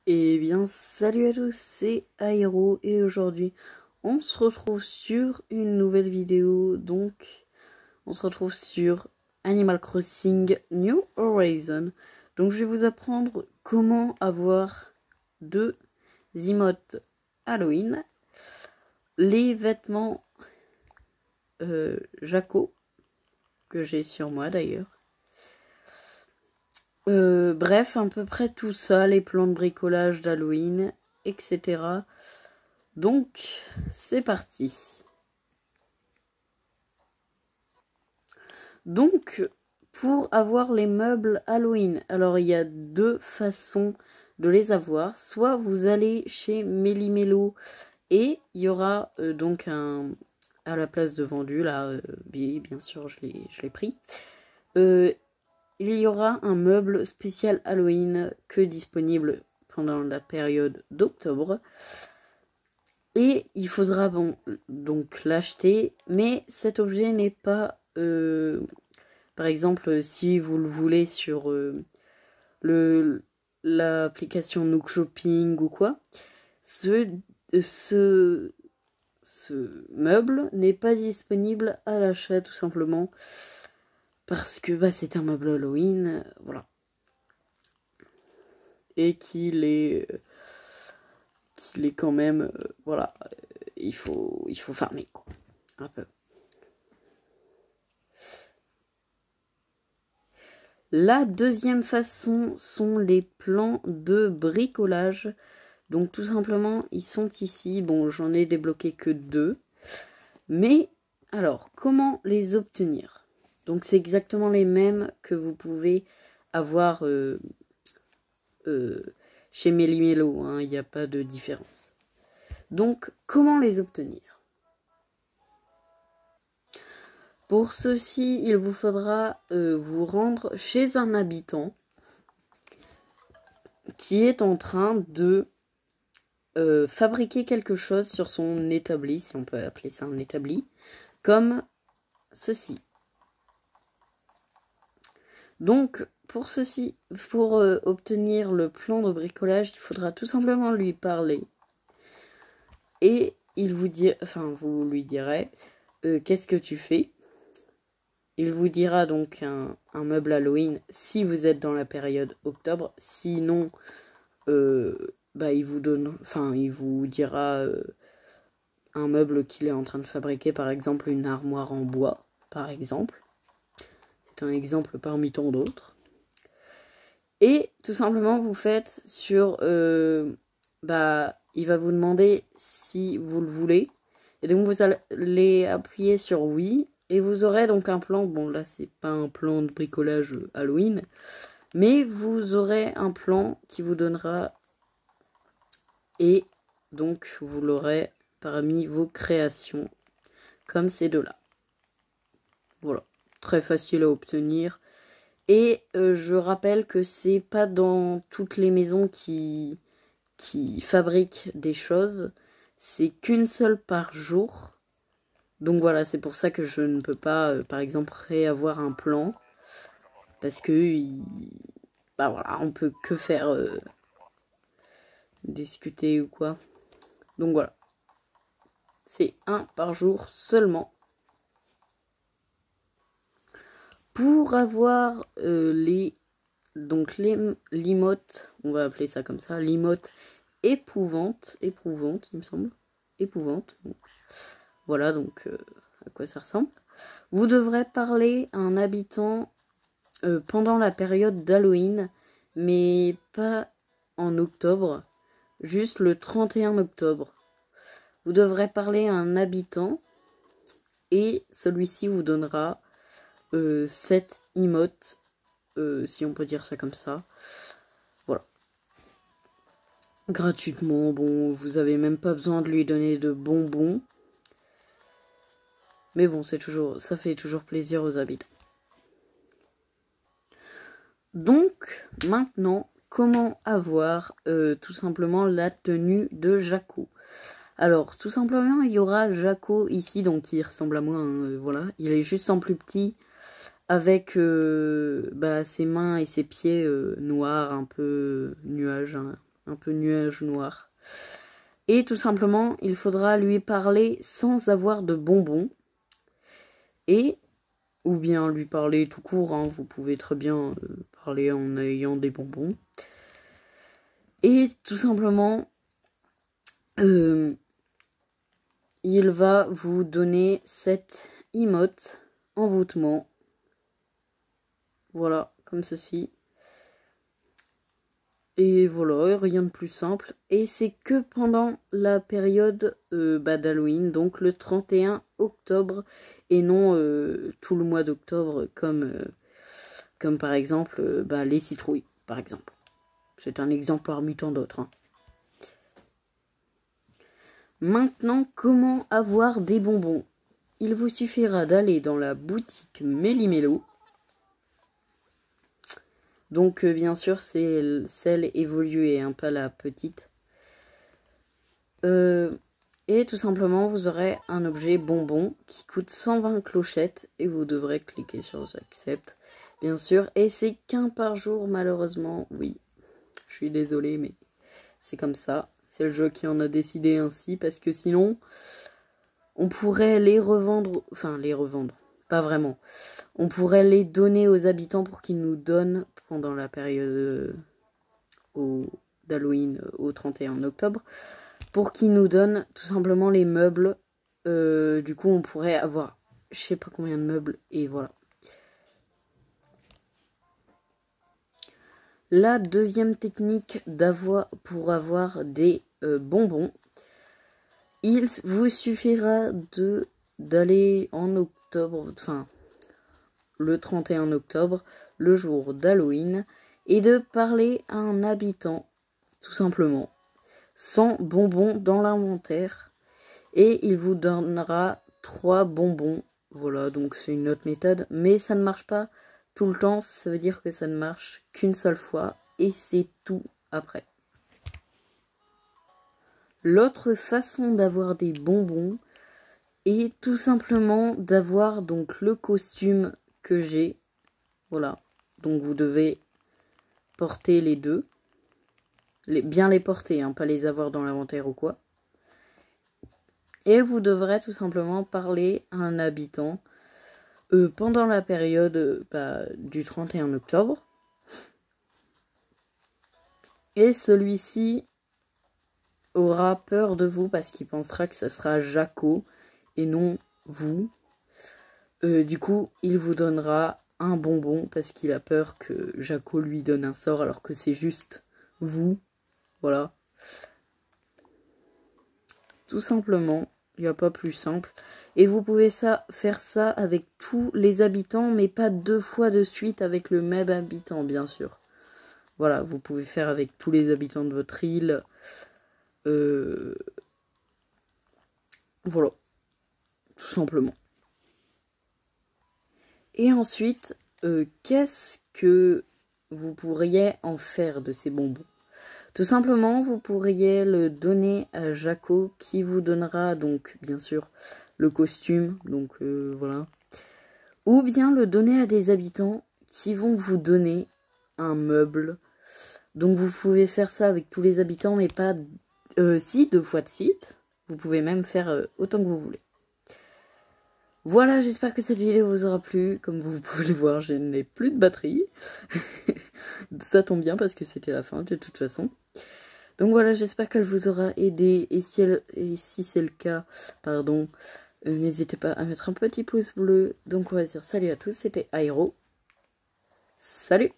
Eh bien, salut à tous, c'est Aero et aujourd'hui, on se retrouve sur une nouvelle vidéo. Donc, on se retrouve sur Animal Crossing New Horizon. Donc, je vais vous apprendre comment avoir deux emotes Halloween, les vêtements Jaco, que j'ai sur moi d'ailleurs. Bref, à peu près tout ça, les plans de bricolage d'Halloween, etc. Donc, c'est parti. Donc, pour avoir les meubles Halloween, alors il y a deux façons de les avoir. Soit vous allez chez Méli-Mélo et il y aura donc à la place de vendu, là, bien sûr je l'ai pris. Il y aura un meuble spécial Halloween que disponible pendant la période d'octobre. Et il faudra donc l'acheter, mais cet objet n'est pas... par exemple, si vous le voulez sur l'application Nook Shopping ou quoi, ce meuble n'est pas disponible à l'achat tout simplement parce que c'est un meuble Halloween, voilà. Et qu'il est quand même, voilà, il faut farmer, quoi, un peu. La deuxième façon sont les plans de bricolage. Donc tout simplement, ils sont ici. Bon, j'en ai débloqué que 2. Mais alors, comment les obtenir? Donc c'est exactement les mêmes que vous pouvez avoir chez Méli-Mélo, hein, il n'y a pas de différence. Donc, comment les obtenir? Pour ceci, il vous faudra vous rendre chez un habitant qui est en train de fabriquer quelque chose sur son établi, si on peut appeler ça un établi, comme ceci. Donc, pour ceci, pour obtenir le plan de bricolage, il faudra tout simplement lui parler. Et il vous dit, enfin, vous lui direz, qu'est-ce que tu fais? Il vous dira donc un meuble Halloween si vous êtes dans la période octobre. Sinon, il vous dira un meuble qu'il est en train de fabriquer, par exemple une armoire en bois, par exemple. C'est un exemple parmi tant d'autres. Et tout simplement, vous faites sur... il va vous demander si vous le voulez. Et donc, vous allez appuyer sur oui. Et vous aurez donc un plan. Bon, là, c'est pas un plan de bricolage Halloween. Mais vous aurez un plan qui vous donnera... Et donc, vous l'aurez parmi vos créations. Comme ces deux-là. Voilà. Très facile à obtenir. Et je rappelle que c'est pas dans toutes les maisons qui fabriquent des choses. C'est qu'une seule par jour. Donc voilà, c'est pour ça que je ne peux pas, par exemple, réavoir un plan. Parce que, voilà, on peut que faire discuter ou quoi. Donc voilà. C'est un par jour seulement. Pour avoir l'imote, on va appeler ça comme ça, l'imote éprouvante, il me semble. Épouvante. Donc, voilà donc à quoi ça ressemble. Vous devrez parler à un habitant pendant la période d'Halloween, mais pas en octobre, juste le 31 octobre. Vous devrez parler à un habitant et celui-ci vous donnera 7 emotes, si on peut dire ça comme ça. Voilà. Gratuitement, bon, vous avez même pas besoin de lui donner de bonbons. Mais bon, ça fait toujours plaisir aux habitants. Donc, maintenant, comment avoir tout simplement la tenue de Jaco? Alors, tout simplement, il y aura Jaco ici, donc qui ressemble à moi, hein, voilà. Il est juste en plus petit, avec ses mains et ses pieds noirs, un peu nuages, hein, un peu nuage noir. Et tout simplement, il faudra lui parler sans avoir de bonbons. Et, ou bien lui parler tout court, hein, vous pouvez très bien parler en ayant des bonbons. Et tout simplement, il va vous donner cette emote envoûtement. Voilà, comme ceci. Et voilà, rien de plus simple. Et c'est que pendant la période d'Halloween, donc le 31 octobre, et non tout le mois d'octobre, comme par exemple les citrouilles, par exemple. C'est un exemple parmi tant d'autres. Hein. Maintenant, comment avoir des bonbons? Il vous suffira d'aller dans la boutique Méli-Mélo. Donc, bien sûr, c'est celle évoluée, hein, pas la petite. Et tout simplement, vous aurez un objet bonbon qui coûte 120 clochettes. Et vous devrez cliquer sur j'accepte, bien sûr. Et c'est qu'un par jour, malheureusement. Oui, je suis désolée, mais c'est comme ça. C'est le jeu qui en a décidé ainsi. Parce que sinon, on pourrait les revendre. Enfin, les revendre. Pas vraiment. On pourrait les donner aux habitants pour qu'ils nous donnent pendant la période d'Halloween au 31 octobre. Pour qu'ils nous donnent tout simplement les meubles. Du coup, on pourrait avoir je sais pas combien de meubles. Et voilà. La deuxième technique pour avoir des bonbons. Il vous suffira d'aller en octobre, enfin le 31 octobre, le jour d'Halloween, et de parler à un habitant, tout simplement, sans bonbons dans l'inventaire, et il vous donnera 3 bonbons. Voilà, donc c'est une autre méthode, mais ça ne marche pas tout le temps, ça veut dire que ça ne marche qu'une seule fois, et c'est tout après. L'autre façon d'avoir des bonbons est tout simplement d'avoir donc le costume que j'ai. Voilà, donc vous devez porter les deux. Bien les porter, hein, pas les avoir dans l'inventaire ou quoi. Et vous devrez tout simplement parler à un habitant pendant la période du 31 octobre. Et celui-ci aura peur de vous parce qu'il pensera que ça sera Jaco et non vous. Du coup, il vous donnera un bonbon parce qu'il a peur que Jaco lui donne un sort alors que c'est juste vous. Voilà. Tout simplement, il n'y a pas plus simple. Et vous pouvez faire ça avec tous les habitants, mais pas 2 fois de suite avec le même habitant, bien sûr. Voilà, vous pouvez faire avec tous les habitants de votre île. Voilà, tout simplement. Et ensuite, qu'est-ce que vous pourriez en faire de ces bonbons? Tout simplement, vous pourriez le donner à Jaco qui vous donnera donc, bien sûr, le costume. Donc, voilà. Ou bien le donner à des habitants qui vont vous donner un meuble. Donc, vous pouvez faire ça avec tous les habitants, mais pas 2 fois de suite. Vous pouvez même faire autant que vous voulez. Voilà, j'espère que cette vidéo vous aura plu. Comme vous pouvez le voir, je n'ai plus de batterie. Ça tombe bien parce que c'était la fin de toute façon. Donc voilà, j'espère qu'elle vous aura aidé. Et si c'est le cas, pardon, n'hésitez pas à mettre un petit pouce bleu. Donc on va dire salut à tous, c'était Airo. Salut!